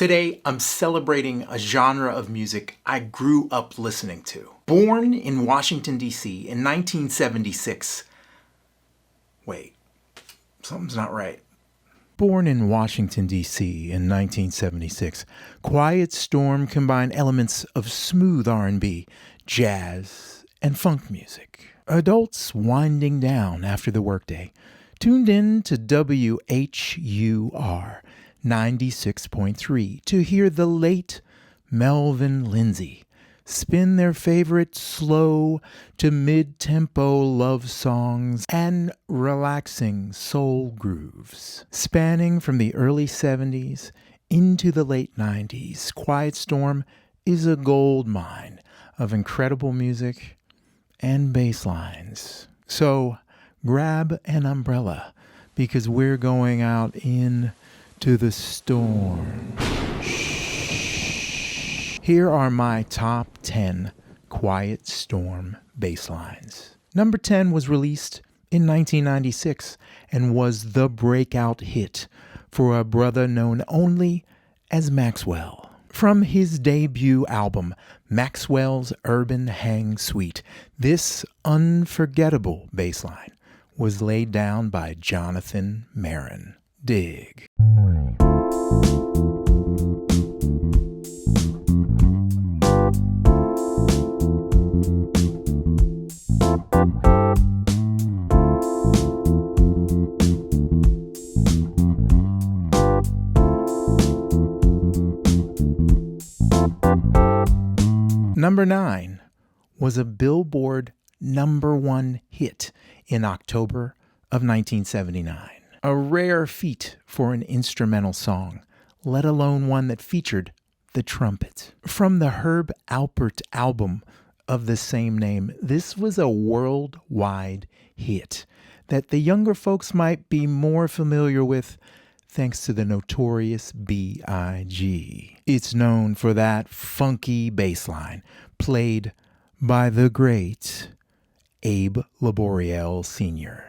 Today, I'm celebrating a genre of music I grew up listening to. Born in Washington, D.C. in 1976. Wait, something's not right. Born in Washington, D.C. in 1976, Quiet Storm combined elements of smooth R&B, jazz, and funk music. Adults winding down after the workday tuned in to WHUR 96.3 to hear the late Melvin Lindsay spin their favorite slow to mid-tempo love songs and relaxing soul grooves. Spanning from the early 70s into the late 90s, Quiet Storm is a gold mine of incredible music and bass lines. So grab an umbrella because we're going out into the storm. Here are my top 10 Quiet Storm bass lines. Number 10 was released in 1996 and was the breakout hit for a brother known only as Maxwell. From his debut album, Maxwell's Urban Hang Suite, this unforgettable bass line was laid down by Jonathan Marin. Dig. Number 9 was a Billboard #1 hit in October of 1979. A rare feat for an instrumental song, let alone one that featured the trumpet. From the Herb Alpert album of the same name, this was a worldwide hit that the younger folks might be more familiar with thanks to the notorious B.I.G. It's known for that funky bass line played by the great Abe Laboriel Sr.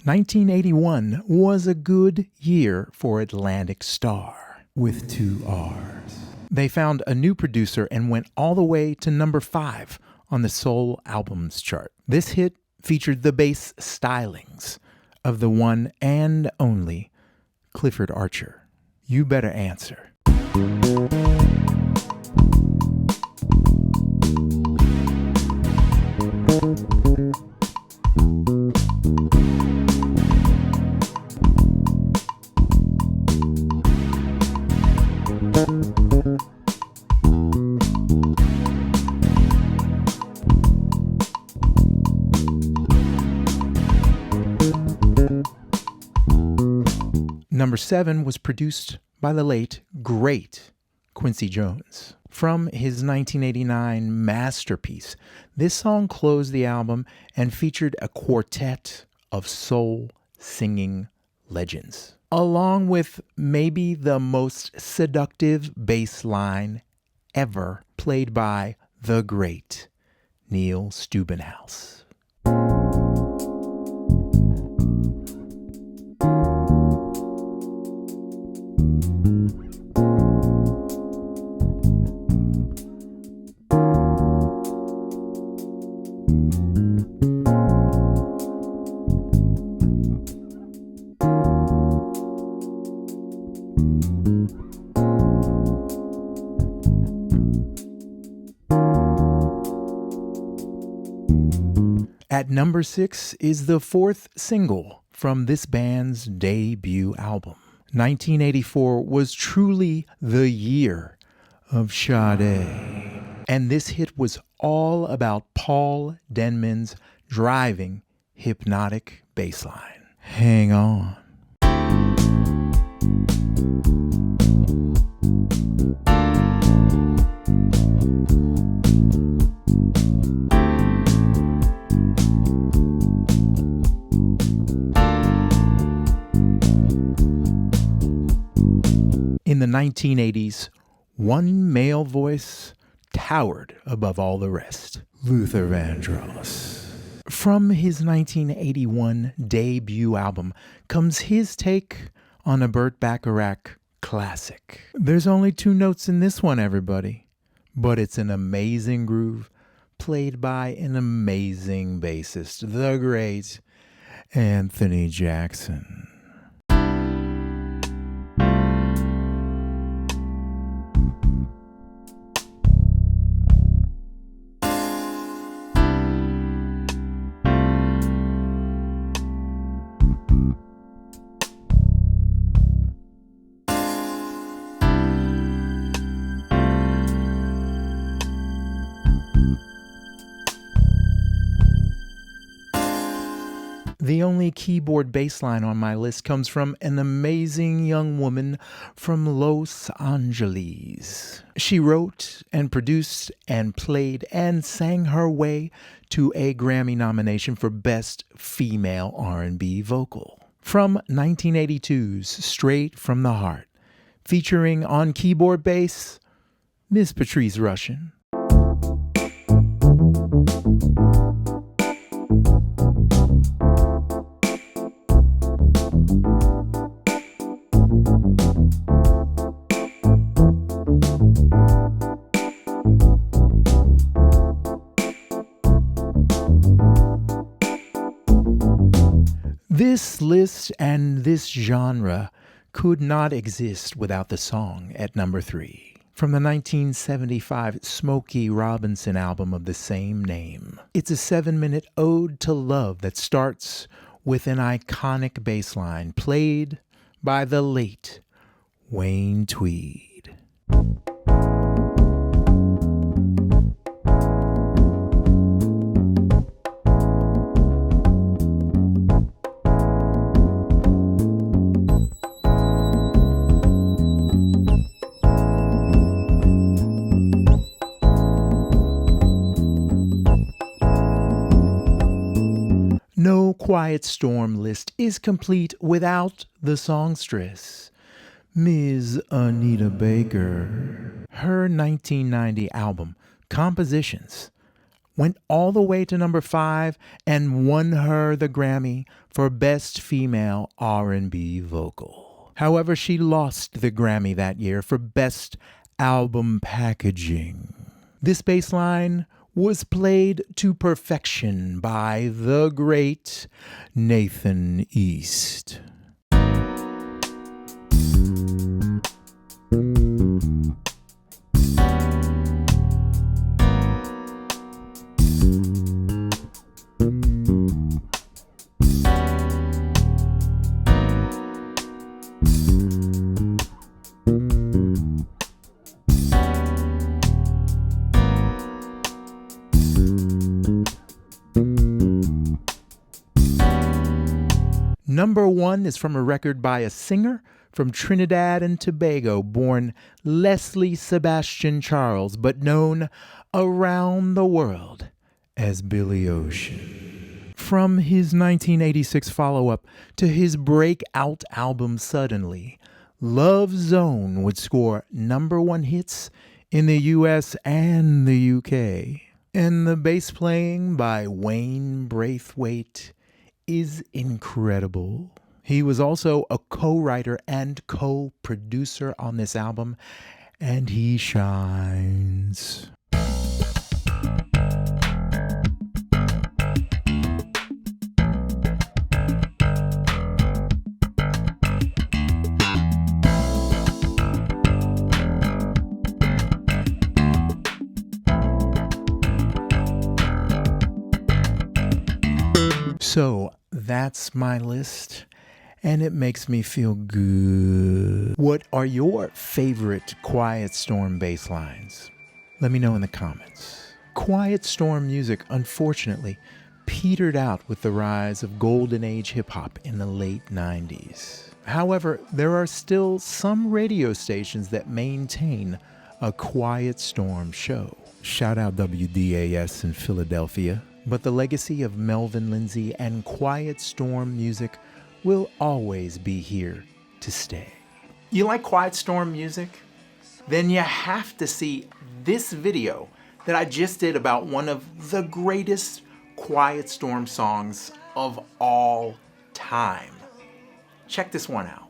"1981 was a good year for Atlantic Starr, with 2 R's. They found a new producer and went all the way to number 5 on the Soul Albums chart. This hit featured the bass stylings of the one and only Clifford Archer. You Better Answer. Number 7 was produced by the late, great Quincy Jones. From his 1989 masterpiece, this song closed the album and featured a quartet of soul singing legends, along with maybe the most seductive bass line ever played by the great Neil Steubenhouse. At number 6 is the 4th single from this band's debut album. 1984 was truly the year of Sade. And this hit was all about Paul Denman's driving, hypnotic bass line. Hang on. 1980s, one male voice towered above all the rest: Luther Vandross. From his 1981 debut album comes his take on a Burt Bacharach classic. There's only 2 notes in this one, everybody, but it's an amazing groove played by an amazing bassist, the great Anthony Jackson. The only keyboard bass line on my list comes from an amazing young woman from Los Angeles. She wrote and produced and played and sang her way to a Grammy nomination for Best Female R&B Vocal. From 1982's Straight from the Heart, featuring on keyboard bass, Miss Patrice Rushen. This list and this genre could not exist without the song at number 3. From the 1975 Smokey Robinson album of the same name. It's a 7-minute ode to love that starts with an iconic bass line played by the late Wayne Tweed. No Quiet Storm list is complete without the songstress, Ms. Anita Baker. Her 1990 album, Compositions, went all the way to number 5 and won her the Grammy for Best Female R&B Vocal. However, she lost the Grammy that year for Best Album Packaging. This bass line was played to perfection by the great Nathan East. Number 1 is from a record by a singer from Trinidad and Tobago, born Leslie Sebastian Charles, but known around the world as Billy Ocean. From his 1986 follow-up to his breakout album Suddenly, Love Zone would score number 1 hits in the US and the UK. And the bass playing by Wayne Braithwaite is incredible. He was also a co-writer and co-producer on this album, and he shines. So that's my list, and it makes me feel good. What are your favorite Quiet Storm bass lines? Let me know in the comments. Quiet Storm music, unfortunately, petered out with the rise of golden age hip-hop in the late 90s. However, there are still some radio stations that maintain a Quiet Storm show. Shout out WDAS in Philadelphia. But the legacy of Melvin Lindsay and Quiet Storm music will always be here to stay. You like Quiet Storm music? Then you have to see this video that I just did about one of the greatest Quiet Storm songs of all time. Check this one out.